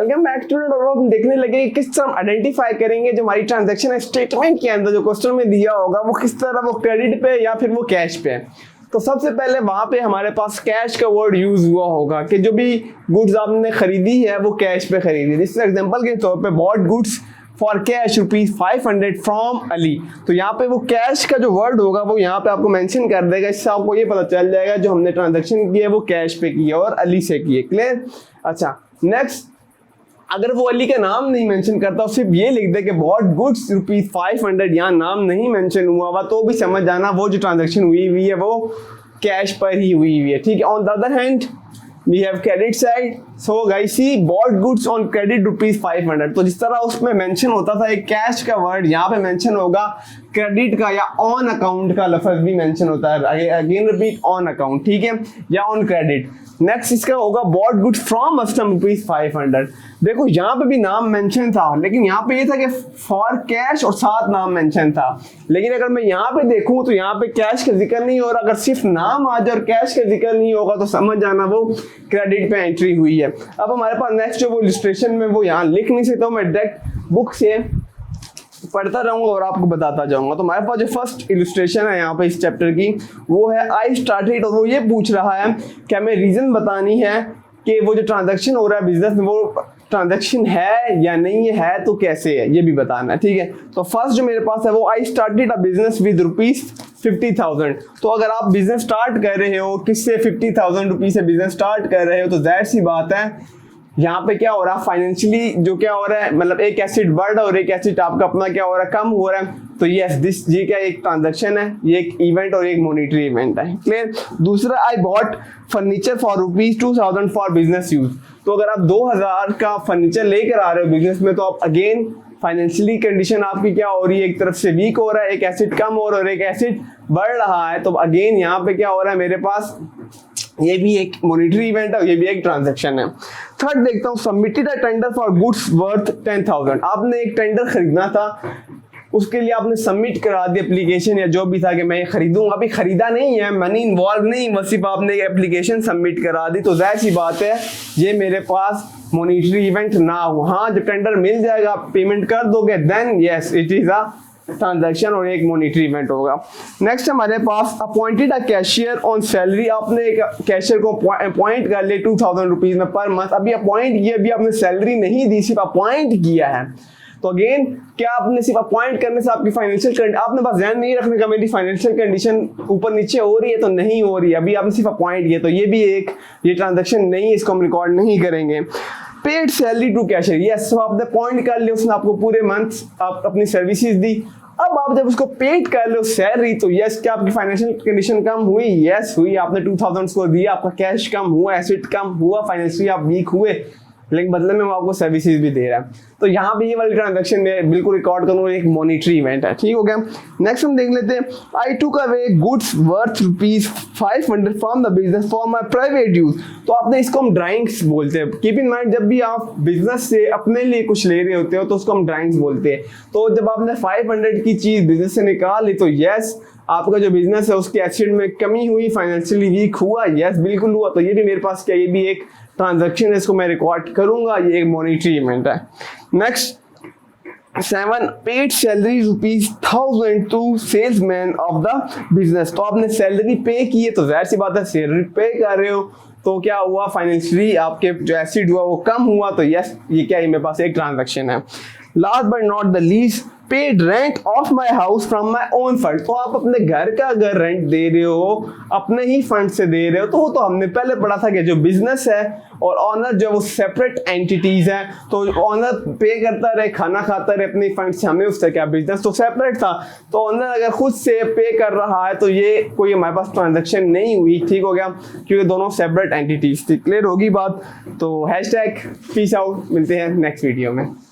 बल्कि हम back student और हम देखने लगे कि किस तरह हम आइडेंटिफाई करेंगे जो हमारी ट्रांजैक्शन है स्टेटमेंट के अंदर जो क्वेश्चन में दिया होगा वो किस तरह, वो क्रेडिट पे या फिर वो कैश पे। तो सबसे पहले वहां पे हमारे पास कैश का वर्ड यूज हुआ होगा कि जो भी गुड्स आपने खरीदी है वो कैश पे खरीदी। जिस एग्जांपल के तौर पे bought goods for cash ₹500 from Ali, तो यहाँ पे वो कैश का जो वर्ड होगा वो यहाँ पे आपको मेंशन कर देगा। इससे आपको ये पता चल जाएगा जो हमने ट्रांजैक्शन की है वो कैश पे की है और अली से की है। क्लियर? अच्छा, नेक्स्ट, अगर वो अली का नाम नहीं मेंशन करता, सिर्फ ये लिख दे कि बॉट गुड्स ₹500, यहाँ नाम नहीं मेंशन हुआ हुआ, तो भी समझ जाना वो जो ट्रांजैक्शन हुई है वो कैश पर ही हुई है। ठीक है। On the other hand we have credit side, so guys see bought goods on credit ₹500, तो जिस तरह उसमें मेंशन होता था एक कैश का वर्ड, यहाँ पे मेंशन होगा क्रेडिट का या ऑन अकाउंट का लफ्ज भी मेंशन होता है। अगेन रिपीट, ऑन अकाउंट, ठीक है, या ऑन क्रेडिट। नेक्स्ट इसका होगा बॉट गुड्स फ्रॉम कस्टम ₹500। देखो यहाँ पे भी नाम मेंशन था, लेकिन यहाँ पे ये था कि फॉर कैश और साथ नाम मेंशन था। लेकिन अगर मैं यहाँ पे देखूं तो यहाँ पे कैश का जिक्र नहीं हो रहा। अगर सिर्फ नाम आ जाए और कैश का जिक्र नहीं होगा तो समझ जाना वो क्रेडिट पे एंट्री हुई है। अब हमारे पास नेक्स्ट जो वो इलस्ट्रेशन में वो यहाँ लिख नहीं सकता हूँ, मैं डायरेक्ट बुक से पढ़ता रहूंगा और आपको बताता जाऊंगा। तो हमारे पास जो फर्स्ट इलस्ट्रेशन है यहाँ पे इस चैप्टर की वो है आई स्टार्टेड, और वो ये पूछ रहा है कि हमें रीजन बतानी है कि वो जो ट्रांजैक्शन हो रहा है बिजनेस में वो ट्रांजैक्शन है या नहीं है, तो कैसे है ये भी बताना है। ठीक है। तो फर्स्ट जो मेरे पास है वो I started a business with ₹50,000। तो अगर आप बिजनेस स्टार्ट कर रहे हो किससे, ₹50,000 से बिजनेस स्टार्ट कर रहे हो, तो जाहिर सी बात है यहाँ पे क्या हो रहा है फाइनेंशियली जो क्या हो रहा है, मतलब एक एसेट बढ़ रहा है और एक एसेट आपका अपना क्या हो रहा है, कम हो रहा है। तो यस दिस, ये क्या एक ट्रांजैक्शन है, ये एक इवेंट और एक मॉनिटरी इवेंट है। क्लियर? दूसरा, I bought furniture for ₹2,000 for business use. तो अगर आप 2000 का फर्नीचर लेकर आ रहे हो बिजनेस में, तो आप अगेन फाइनेंशियली कंडीशन आपकी क्या हो रही है, एक तरफ से वीक हो रहा है, एक एसेट कम हो रहा है और एक एसेट बढ़ रहा है। तो अगेन यहाँ पे क्या हो रहा है मेरे पास, ये भी एक मॉनिटरी इवेंट है और ये भी एक ट्रांजैक्शन है। थर्ड देखता हूँ, submitted a tender for goods worth 10,000। आपने एक टेंडर खरीदना था, उसके लिए आपने सबमिट करा दी एप्लीकेशन या जो भी था कि मैं ये खरीदूंगा। अभी खरीदा नहीं है, मनी इन्वॉल्व नहीं, बस सिर्फ आपने एप्लीकेशन सबमिट करा दी। तो जाहिर सी बात है ये मेरे पास मॉनिटरी इवेंट ना हो। हाँ, जब टेंडर मिल जाएगा आप पेमेंट कर दोगे, then yes it is a transaction और एक मॉनिटरी इवेंट होगा। नेक्स्ट हमारे पास appointed a cashier on salary. आपने एक कैशियर को अपॉइंट कर लिया ₹2,000 में पर मंथ। अभी अपॉइंट किया, अभी आपने सैलरी नहीं दी, सिर्फ अपॉइंट किया है। तो अगेन क्या आपने सिर्फ अपॉइंट करने से आपकी फाइनेंशियल, आपने बस ध्यान नहीं रखने का मेरी फाइनेंशियल कंडीशन ऊपर नीचे हो रही है तो नहीं हो रही है, अभी आपने सिर्फ अपॉइंट किया, तो ये भी एक ये ट्रांजैक्शन नहीं है, इसको हम रिकॉर्ड नहीं करेंगे। Paid salary to cashier, yes, तो आपने पॉइंट कर लिया, उसने आपको पूरे मंथ आप अपनी सर्विसेज दी। अब आप जब उसको पेड कर लो सैलरी, तो यस क्या आपकी फाइनेंशियल कंडीशन कम हुई? यस हुई। आपने 2000 उसको दिया, आपका कैश कम हुआ, एसेट कम हुआ, फाइनेंशियली आप वीक हुए, लेकिन बदले में वो आपको सर्विसेज भी दे रहा है। तो यहाँ पे ये वाली ट्रांजैक्शन में बिल्कुल रिकॉर्ड करूंगा, एक मॉनिटरी इवेंट है। ठीक हो गया। नेक्स्ट हम देख लेते हैं, आई टूक away goods worth ₹500 from the business for my private use. तो आपने इसको हम ड्राइंग्स बोलते हैं। कीप इन माइंड, जब भी आप बिजनेस से अपने लिए कुछ ले रहे होते हो तो उसको हम ड्राइंग्स बोलते हैं। तो जब आपने 500 की चीज बिजनेस से निकाल ली, तो यस आपका जो बिजनेस है उसके एसेट में कमी हुई, फाइनेंशियली वीक हुआ, यस बिल्कुल हुआ। तो ये भी मेरे पास क्या, ये भी एक ट्रांजैक्शन है, इसको मैं रिकॉर्ड करूंगा, ये एक मॉनिटरी इवेंट है। Next 7, paid salary ₹1000 to salesman of the business. तो आपने सैलरी पे की है, तो जाहिर सी बात है सैलरी पे कर रहे हो, तो क्या हुआ फाइनेंशियली आपके जो एसेट हुआ वो कम हुआ, तो यस ये क्या है मेरे पास एक ट्रांजैक्शन है। Last but not the least, paid rent of my house from my own fund. तो आप अपने घर का अगर रेंट दे रहे हो अपने ही फंड से दे रहे हो, तो वो तो हमने पहले पढ़ा था कि जो बिजनेस है और ऑनर जो वो सेपरेट एंटिटीज हैं, तो ऑनर पे करता रहे, खाना खाता रहे अपने फंड से, हमें उससे क्या, बिजनेस तो सेपरेट था। तो ऑनर अगर खुद से पे कर रहा है तो ये कोई हमारे पास ट्रांजैक्शन नहीं हुई। ठीक हो गया, क्योंकि दोनों सेपरेट एंटिटीज थी। क्लियर होगी बात? तो हैशटैग पीस आउट, मिलते हैं नेक्स्ट वीडियो में।